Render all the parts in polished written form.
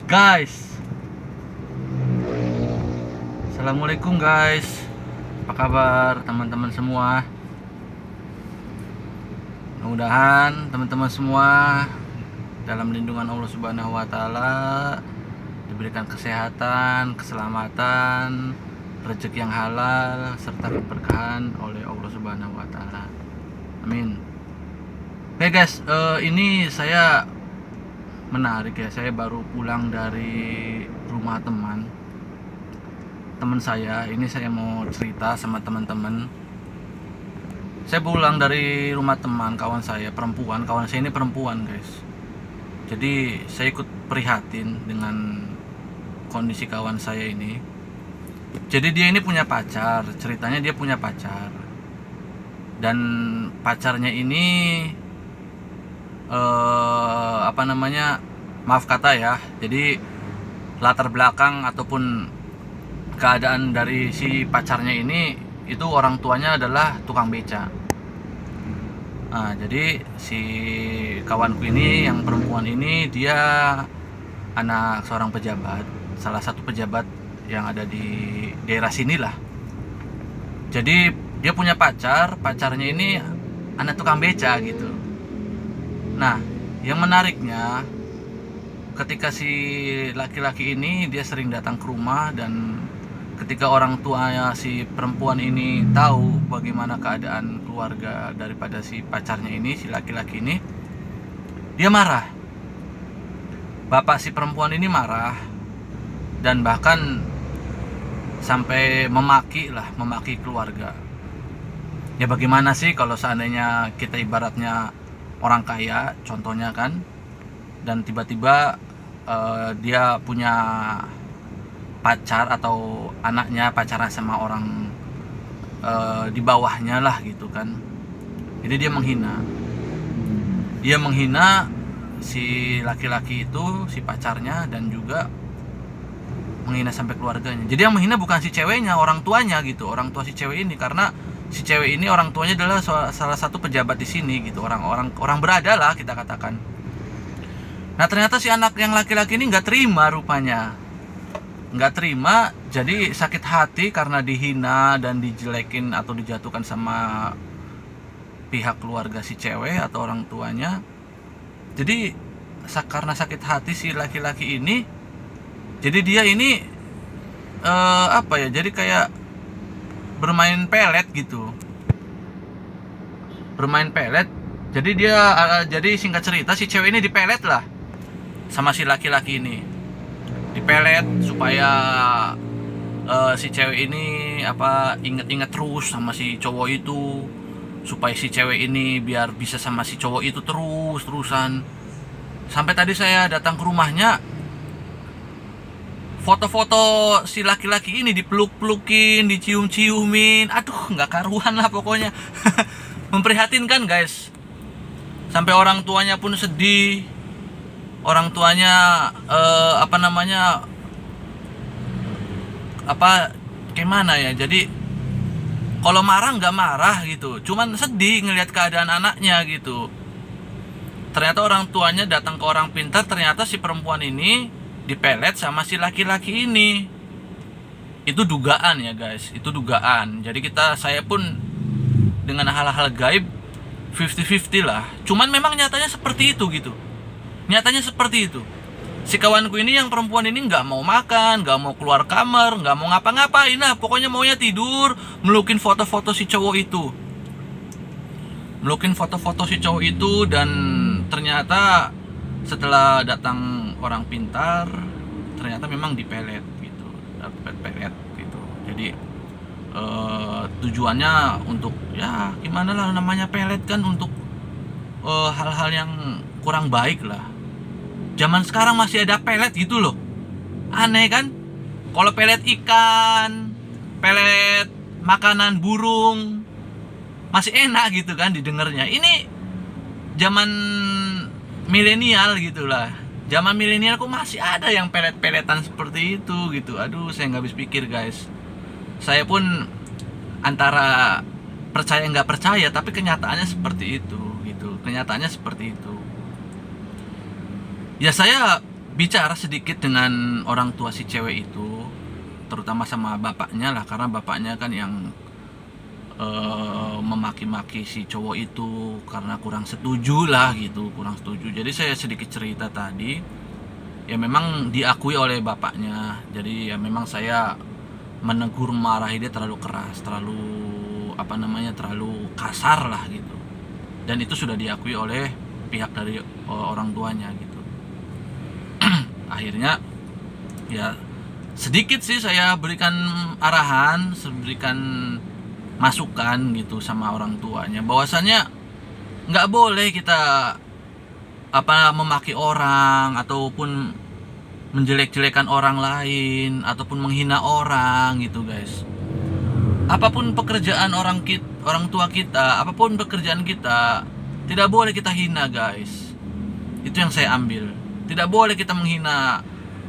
Guys, assalamualaikum guys. Apa kabar teman-teman semua? Mudah-mudahan teman-teman semua dalam lindungan Allah Subhanahu wa taala, diberikan kesehatan, keselamatan, rezeki yang halal serta keberkahan oleh Allah Subhanahu wa taala. Amin. Oke guys, ini saya menarik ya. Saya baru pulang dari rumah teman saya. Ini saya mau cerita sama teman-teman. Saya pulang dari rumah teman kawan saya perempuan. Kawan saya ini perempuan guys. Jadi saya ikut prihatin dengan kondisi kawan saya ini. Jadi dia ini punya pacar. Ceritanya dia punya pacar. Dan pacarnya ini maaf kata ya, jadi latar belakang ataupun keadaan dari si pacarnya ini, itu orang tuanya adalah tukang beca. Nah, jadi si kawanku ini yang perempuan ini, dia anak seorang pejabat, salah satu pejabat yang ada di daerah sinilah. Jadi dia punya pacarnya ini anak tukang beca gitu. Nah, yang menariknya, ketika si laki-laki ini dia sering datang ke rumah, dan ketika orang tuanya si perempuan ini tahu bagaimana keadaan keluarga daripada si pacarnya ini, si laki-laki ini, dia marah. Bapak si perempuan ini marah, dan bahkan sampai memaki keluarga. Ya bagaimana sih kalau seandainya kita ibaratnya orang kaya, contohnya kan, dan tiba-tiba dia punya pacar atau anaknya pacaran sama orang di bawahnya lah gitu kan. Jadi dia menghina si laki-laki itu, si pacarnya, dan juga menghina sampai keluarganya. Jadi yang menghina bukan si ceweknya, orang tuanya gitu, orang tua si cewek ini, karena si cewek ini orang tuanya adalah salah satu pejabat di sini gitu, orang berada lah kita katakan. Nah, ternyata si anak yang laki-laki ini nggak terima, rupanya nggak terima, jadi sakit hati karena dihina dan dijelekin atau dijatuhkan sama pihak keluarga si cewek atau orang tuanya. Jadi karena sakit hati si laki-laki ini, jadi dia ini jadi kayak bermain pelet gitu, jadi dia jadi singkat cerita, si cewek ini dipelet lah sama si laki-laki ini, dipelet supaya si cewek ini inget-inget terus sama si cowok itu, supaya si cewek ini biar bisa sama si cowok itu terusan. Sampai tadi saya datang ke rumahnya, foto-foto si laki-laki ini dipeluk-pelukin, dicium-ciumin, aduh nggak karuan lah pokoknya. Memprihatinkan guys, sampai orang tuanya pun sedih. Orang tuanya gimana ya, jadi kalau marah nggak marah gitu, cuman sedih ngelihat keadaan anaknya gitu. Ternyata orang tuanya datang ke orang pintar, ternyata si perempuan ini dipelet sama si laki-laki ini. Itu dugaan ya guys, itu dugaan. Jadi saya pun dengan hal-hal gaib 50-50 lah. Cuman memang nyatanya seperti itu gitu. Nyatanya seperti itu. Si kawanku ini yang perempuan ini nggak mau makan, nggak mau keluar kamar, nggak mau ngapa-ngapain lah. Pokoknya maunya tidur, melukin foto-foto si cowok itu. Dan ternyata setelah datang orang pintar, ternyata memang dipelet gitu, dapat pelet gitu. Jadi tujuannya untuk ya gimana lah, namanya pelet kan untuk hal-hal yang kurang baik lah. Zaman sekarang masih ada pelet gitu loh, aneh kan? Kalau pelet ikan, pelet makanan burung masih enak gitu kan didengarnya. Ini zaman milenial gitulah. Zaman milenial kok masih ada yang pelet-peletan seperti itu gitu. Aduh, saya nggak habis pikir guys. Saya pun antara percaya nggak percaya, tapi kenyataannya seperti itu gitu. Kenyataannya seperti itu. Ya saya bicara sedikit dengan orang tua si cewek itu, terutama sama bapaknya lah, karena bapaknya kan yang memaki-maki si cowok itu karena kurang setuju lah gitu, kurang setuju. Jadi saya sedikit cerita tadi, ya memang diakui oleh bapaknya. Jadi ya memang saya menegur, marahi dia terlalu keras, terlalu terlalu kasar lah gitu. Dan itu sudah diakui oleh pihak dari orang tuanya gitu. Akhirnya ya sedikit sih saya berikan arahan, berikan masukan gitu sama orang tuanya, bahwasannya nggak boleh kita memaki orang ataupun menjelek-jelekan orang lain ataupun menghina orang gitu guys. Apapun pekerjaan orang tua kita, apapun pekerjaan kita, tidak boleh kita hina guys. Itu yang saya ambil. Tidak boleh kita menghina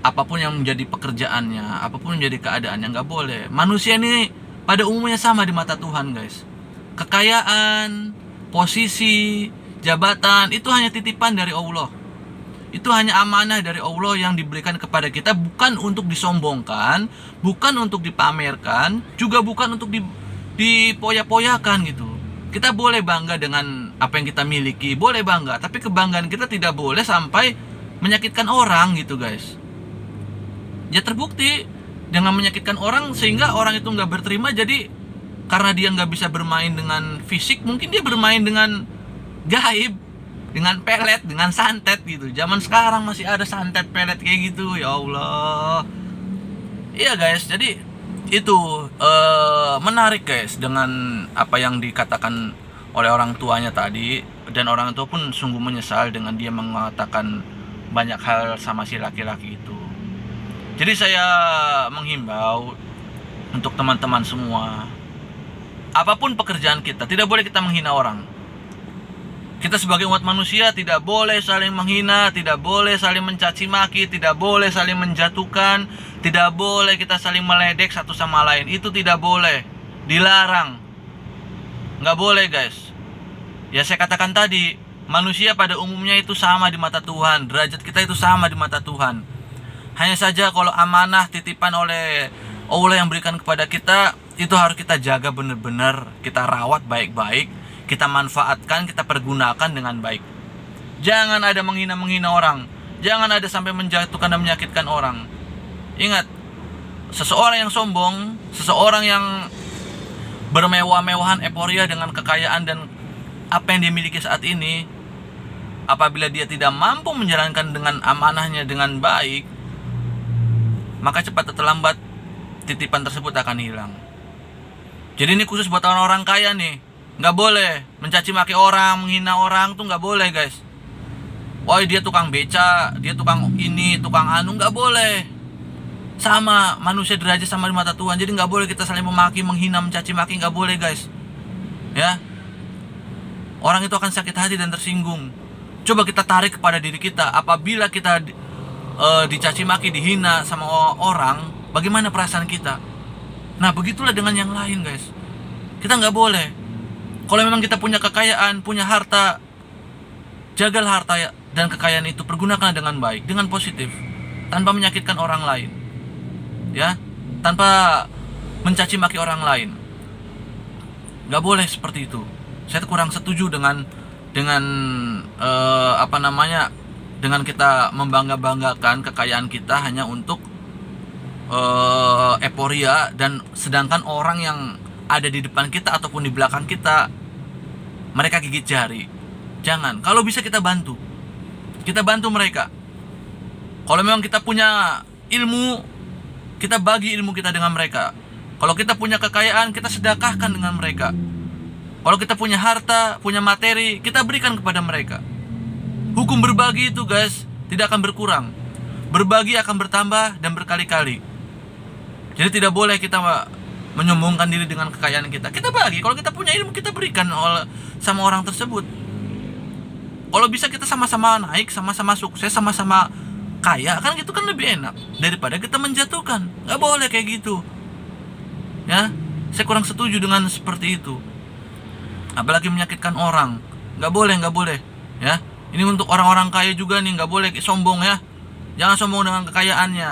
apapun yang menjadi pekerjaannya, apapun menjadi keadaannya, nggak boleh. Manusia ini pada umumnya sama di mata Tuhan guys. Kekayaan, posisi, jabatan itu hanya titipan dari Allah. Itu hanya amanah dari Allah yang diberikan kepada kita, bukan untuk disombongkan, bukan untuk dipamerkan, juga bukan untuk dipoya-poyakan gitu. Kita boleh bangga dengan apa yang kita miliki, boleh bangga, tapi kebanggaan kita tidak boleh sampai menyakitkan orang gitu guys. Ya terbukti dengan menyakitkan orang sehingga orang itu nggak berterima. Jadi karena dia nggak bisa bermain dengan fisik, mungkin dia bermain dengan gaib, dengan pelet, dengan santet gitu. Zaman sekarang masih ada santet pelet kayak gitu, ya Allah. Iya guys, jadi itu menarik guys dengan apa yang dikatakan oleh orang tuanya tadi. Dan orang tua pun sungguh menyesal dengan dia mengatakan banyak hal sama si laki-laki itu. Jadi saya menghimbau untuk teman-teman semua, apapun pekerjaan kita, tidak boleh kita menghina orang. Kita sebagai umat manusia tidak boleh saling menghina, tidak boleh saling mencaci maki, tidak boleh saling menjatuhkan, tidak boleh kita saling meledek satu sama lain. Itu tidak boleh, dilarang. Nggak boleh guys. Ya saya katakan tadi, manusia pada umumnya itu sama di mata Tuhan. Derajat kita itu sama di mata Tuhan. Hanya saja kalau amanah titipan oleh Allah yang berikan kepada kita, itu harus kita jaga benar-benar, kita rawat baik-baik, kita manfaatkan, kita pergunakan dengan baik. Jangan ada menghina-menghina orang, jangan ada sampai menjatuhkan dan menyakitkan orang. Ingat, seseorang yang sombong, seseorang yang bermewah-mewahan euforia dengan kekayaan dan apa yang dia miliki saat ini, apabila dia tidak mampu menjalankan dengan amanahnya dengan baik, maka cepat atau lambat titipan tersebut akan hilang. Jadi ini khusus buat orang-orang kaya nih. Nggak boleh mencaci maki orang, menghina orang tuh nggak boleh guys. Wah dia tukang beca, dia tukang ini, tukang anu, nggak boleh. Sama, manusia derajat sama di mata Tuhan. Jadi nggak boleh kita saling memaki, menghina, mencaci maki, nggak boleh guys. Ya, orang itu akan sakit hati dan tersinggung. Coba kita tarik kepada diri kita, apabila kita dicaci maki, dihina sama orang, bagaimana perasaan kita? Nah begitulah dengan yang lain guys. Kita nggak boleh. Kalau memang kita punya kekayaan, punya harta, jagalah harta dan kekayaan itu, pergunakan dengan baik, dengan positif, tanpa menyakitkan orang lain, ya, tanpa mencaci maki orang lain. Nggak boleh seperti itu. Saya kurang setuju dengan dengan kita membangga-banggakan kekayaan kita hanya untuk euforia, dan sedangkan orang yang ada di depan kita ataupun di belakang kita, mereka gigit jari. Jangan. Kalau bisa kita bantu mereka. Kalau memang kita punya ilmu, kita bagi ilmu kita dengan mereka. Kalau kita punya kekayaan, kita sedekahkan dengan mereka. Kalau kita punya harta, punya materi, kita berikan kepada mereka. Hukum berbagi itu guys tidak akan berkurang. Berbagi akan bertambah dan berkali-kali. Jadi tidak boleh kita menyombongkan diri dengan kekayaan kita. Kita bagi. Kalau kita punya ilmu, kita berikan sama orang tersebut. Kalau bisa kita sama-sama naik, sama-sama sukses, sama-sama kaya, kan gitu kan lebih enak daripada kita menjatuhkan. Gak boleh kayak gitu. Ya, saya kurang setuju dengan seperti itu. Apalagi menyakitkan orang. Gak boleh. Ya, ini untuk orang-orang kaya juga nih, gak boleh sombong ya. Jangan sombong dengan kekayaannya,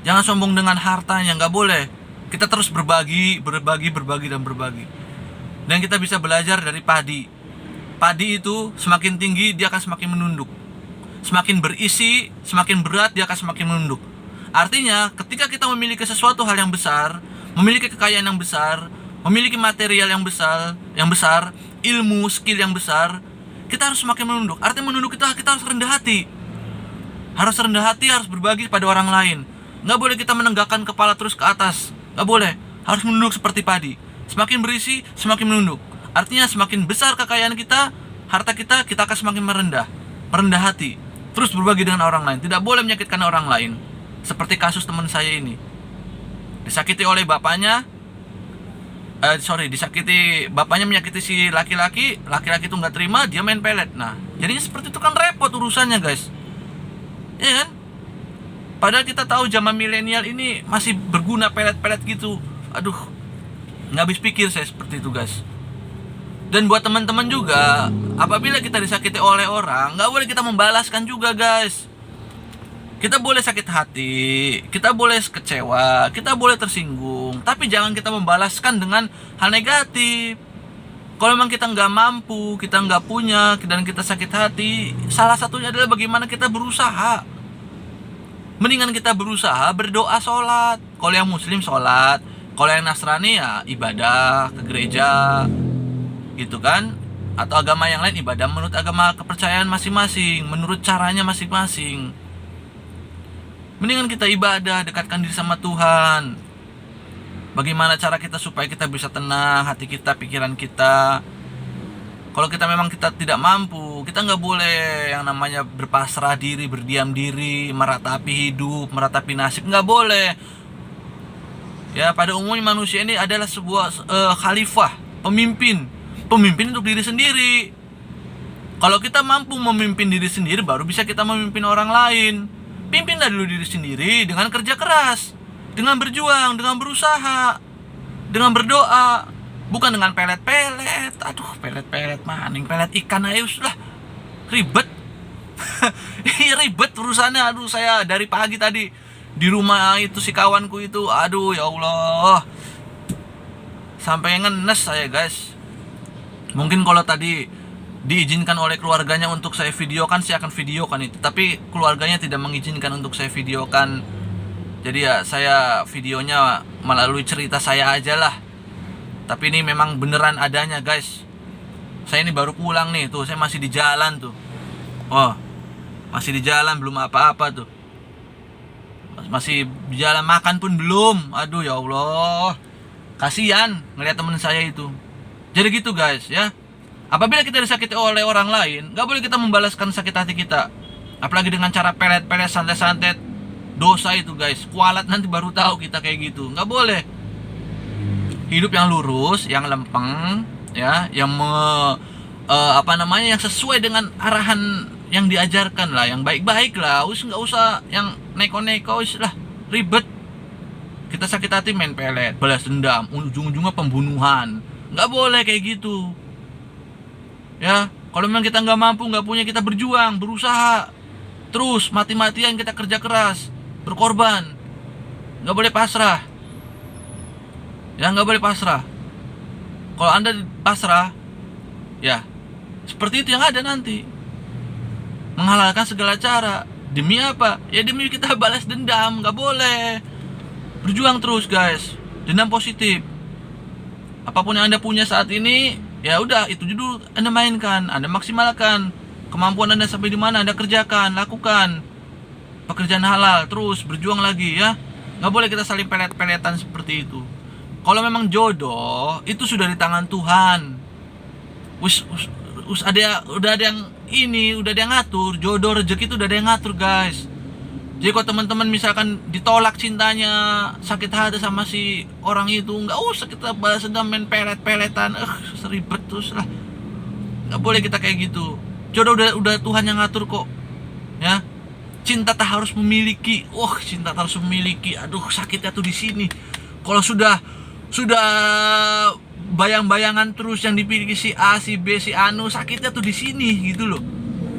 jangan sombong dengan hartanya, nggak boleh. Kita terus berbagi, dan berbagi. Dan kita bisa belajar dari padi. Padi itu semakin tinggi dia akan semakin menunduk. Semakin berisi, semakin berat dia akan semakin menunduk. Artinya, ketika kita memiliki sesuatu hal yang besar, memiliki kekayaan yang besar, memiliki material yang besar, ilmu, skill yang besar, kita harus semakin menunduk. Artinya menunduk kita harus rendah hati. Harus rendah hati, harus berbagi pada orang lain. Nggak boleh kita menegakkan kepala terus ke atas. Nggak boleh. Harus menunduk seperti padi. Semakin berisi, semakin menunduk. Artinya semakin besar kekayaan kita, harta kita akan semakin merendah hati. Terus berbagi dengan orang lain. Tidak boleh menyakitkan orang lain. Seperti kasus teman saya ini. Disakiti oleh bapaknya. Disakiti bapaknya, menyakiti si laki-laki itu nggak terima, dia main pelet. Nah, jadinya seperti itu kan repot urusannya, guys. Ya kan? Padahal kita tahu zaman milenial ini masih berguna pelet-pelet gitu. Aduh, nggak habis pikir saya seperti itu, guys. Dan buat teman-teman juga, apabila kita disakiti oleh orang, nggak boleh kita membalaskan juga, guys. Kita boleh sakit hati, kita boleh kecewa, kita boleh tersinggung, tapi jangan kita membalaskan dengan hal negatif. Kalau memang kita nggak mampu, kita nggak punya, dan kita sakit hati, salah satunya adalah bagaimana kita berusaha. Mendingan kita berusaha berdoa, sholat. Kalau yang muslim sholat, kalau yang Nasrani ya ibadah ke gereja, gitu kan? Atau agama yang lain ibadah menurut agama kepercayaan masing-masing, menurut caranya masing-masing. Mendingan kita ibadah, dekatkan diri sama Tuhan. Bagaimana cara kita supaya kita bisa tenang, hati kita, pikiran kita. Kalau kita memang kita tidak mampu, kita nggak boleh yang namanya berpasrah diri, berdiam diri, meratapi hidup, meratapi nasib, nggak boleh. Ya, pada umumnya manusia ini adalah sebuah khalifah, pemimpin untuk diri sendiri. Kalau kita mampu memimpin diri sendiri, baru bisa kita memimpin orang lain. Pimpinlah dulu diri sendiri dengan kerja keras, dengan berjuang, dengan berusaha, dengan berdoa, bukan dengan pelet-pelet. Aduh, pelet-pelet maning, pelet ikan aja sudah ribet. Ribet urusannya. Aduh, saya dari pagi tadi di rumah itu si kawanku itu, aduh ya Allah, sampai ngenes saya, guys. Mungkin kalau tadi diizinkan oleh keluarganya untuk saya videokan, saya akan videokan itu. Tapi keluarganya tidak mengizinkan untuk saya videokan. Jadi ya saya videonya melalui cerita saya aja lah. Tapi ini memang beneran adanya, guys. Saya ini baru pulang nih, tuh saya masih di jalan tuh. Oh, masih di jalan, belum apa-apa tuh. Masih di jalan, makan pun belum. Aduh ya Allah, kasihan ngeliat temen saya itu. Jadi gitu, guys, ya. Apabila kita disakiti oleh orang lain, gak boleh kita membalaskan sakit hati kita. Apalagi dengan cara pelet-pelet, santet-santet. Dosa itu, guys. Kualat nanti baru tahu kita kayak gitu. Gak boleh. Hidup yang lurus, yang lempeng, ya, yang yang sesuai dengan arahan yang diajarkan lah, yang baik-baik lah. Nggak usah yang neko-neko lah, ribet. Kita sakit hati main pelet, balas dendam, ujung-ujungnya pembunuhan. Nggak boleh kayak gitu. Ya, kalau memang kita nggak mampu, nggak punya, kita berjuang, berusaha, terus mati-matian kita kerja keras, berkorban. Nggak boleh pasrah. Ya, nggak boleh pasrah. Kalau Anda pasrah, ya seperti itu yang ada nanti. Menghalalkan segala cara. Demi apa? Ya demi kita balas dendam. Nggak boleh. Berjuang terus, guys. Dendam positif. Apapun yang Anda punya saat ini, ya udah, itu dulu Anda mainkan, Anda maksimalkan. Kemampuan Anda sampai di mana Anda kerjakan, lakukan pekerjaan halal, terus berjuang lagi, ya. Nggak boleh kita saling pelet-peletan seperti itu. Kalau memang jodoh itu sudah di tangan Tuhan. Udah ada yang ngatur. Jodoh, rezeki itu udah ada yang ngatur, guys. Jadi kalau teman-teman misalkan ditolak cintanya, sakit hati sama si orang itu, nggak usah kita balas dendam, main pelet-peletan, seribet terus lah. Nggak boleh kita kayak gitu. Jodoh udah Tuhan yang ngatur kok, ya. Cinta tak harus memiliki. Cinta tak harus memiliki. Aduh, sakitnya tuh di sini. Kalau sudah bayang-bayangan terus yang dipilih si A, si B, si Anu, sakitnya tuh di sini gitu loh.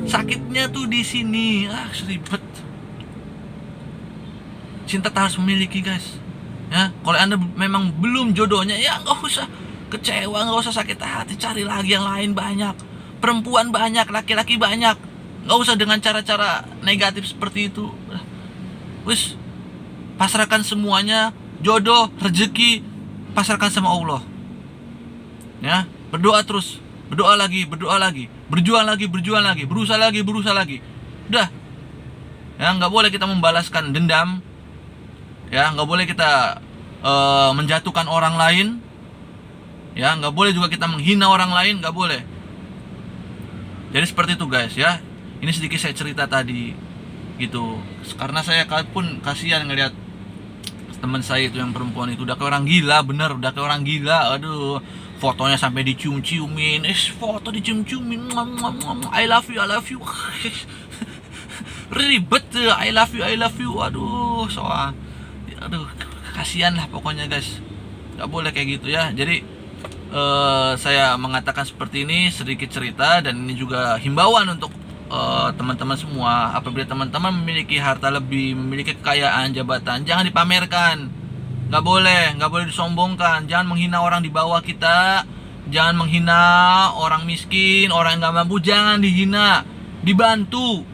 Sakitnya tuh di sini. Ribet. Cinta tak harus memiliki, guys. Ya, kalau Anda memang belum jodohnya, ya nggak usah kecewa, nggak usah sakit hati, cari lagi yang lain banyak. Perempuan banyak, laki-laki banyak. Nggak usah dengan cara-cara negatif seperti itu. Wis, pasrahkan semuanya, jodoh, rezeki, pasrahkan sama Allah. Ya, berdoa terus, berdoa lagi, berjuang lagi, berusaha lagi. Udah, ya nggak boleh kita membalaskan dendam. Ya, nggak boleh kita menjatuhkan orang lain. Ya, nggak boleh juga kita menghina orang lain, nggak boleh. Jadi seperti itu, guys, ya. Ini sedikit saya cerita tadi, gitu. Karena saya pun kasihan ngeliat teman saya itu yang perempuan itu udah kayak orang gila, bener, udah kayak orang gila. Aduh, fotonya sampai dicium-ciumin, foto dicium-ciumin, I love you. Ribet, I love you. Aduh, kasihan lah pokoknya, guys. Gak boleh kayak gitu ya. Jadi saya mengatakan seperti ini sedikit cerita, dan ini juga himbauan untuk teman-teman semua. Apabila teman-teman memiliki harta lebih, memiliki kekayaan, jabatan, jangan dipamerkan. Gak boleh disombongkan. Jangan menghina orang di bawah kita. Jangan menghina orang miskin, orang yang gak mampu. Jangan dihina, dibantu.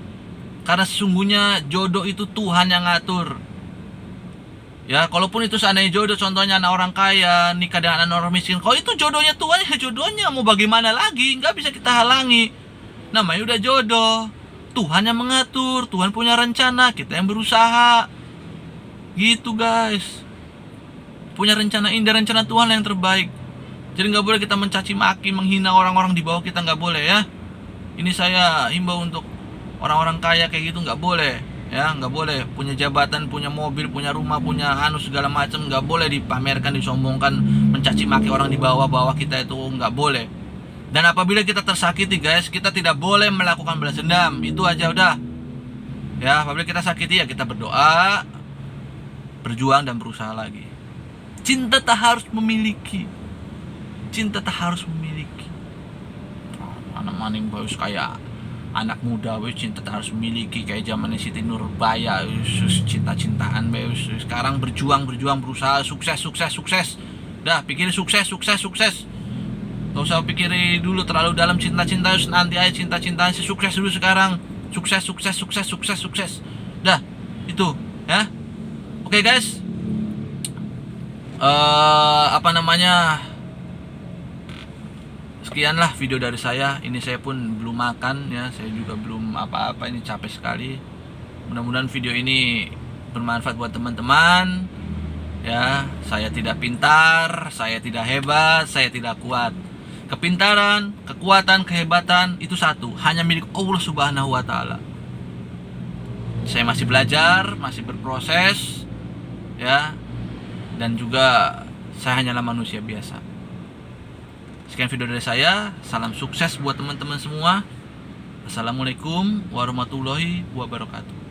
Karena sesungguhnya jodoh itu Tuhan yang ngatur. Ya, kalaupun itu seandainya jodoh, contohnya anak orang kaya nikah dengan anak orang miskin, kalau itu jodohnya Tuhan, ya jodohnya, mau bagaimana lagi, nggak bisa kita halangi. Namanya udah jodoh, Tuhan yang mengatur, Tuhan punya rencana, kita yang berusaha. Gitu, guys. Punya rencana indah, rencana Tuhan yang terbaik. Jadi nggak boleh kita mencaci maki, menghina orang-orang di bawah kita, nggak boleh ya. Ini saya himbau untuk orang-orang kaya kayak gitu, nggak boleh. Ya, nggak boleh punya jabatan, punya mobil, punya rumah, punya segala macam, nggak boleh dipamerkan, disombongkan, mencaci maki orang di bawah kita, itu nggak boleh. Dan apabila kita tersakiti, guys, kita tidak boleh melakukan balas dendam. Itu aja udah. Ya, apabila kita sakiti, ya kita berdoa, berjuang, dan berusaha lagi. Cinta tak harus memiliki. Mana-maning bagus kayak anak muda, cinta tak harus memiliki kayak zamannya Siti Nurbaya, cinta-cintaan, sekarang berjuang, berusaha, sukses. Dah, pikirin sukses. Gak usah pikirin dulu terlalu dalam cinta-cinta, nanti aja cinta-cintaan, sukses dulu sekarang. Sukses. Dah, itu, ya. Oke, guys. Sekianlah video dari saya. Ini saya pun belum makan ya, saya juga belum apa-apa, ini capek sekali. Mudah-mudahan video ini bermanfaat buat teman-teman. Ya, saya tidak pintar, saya tidak hebat, saya tidak kuat. Kepintaran, kekuatan, kehebatan itu satu, hanya milik Allah Subhanahu wa taala. Saya masih belajar, masih berproses ya. Dan juga saya hanyalah manusia biasa. Sekian video dari saya. Salam sukses buat teman-teman semua. Assalamualaikum warahmatullahi wabarakatuh.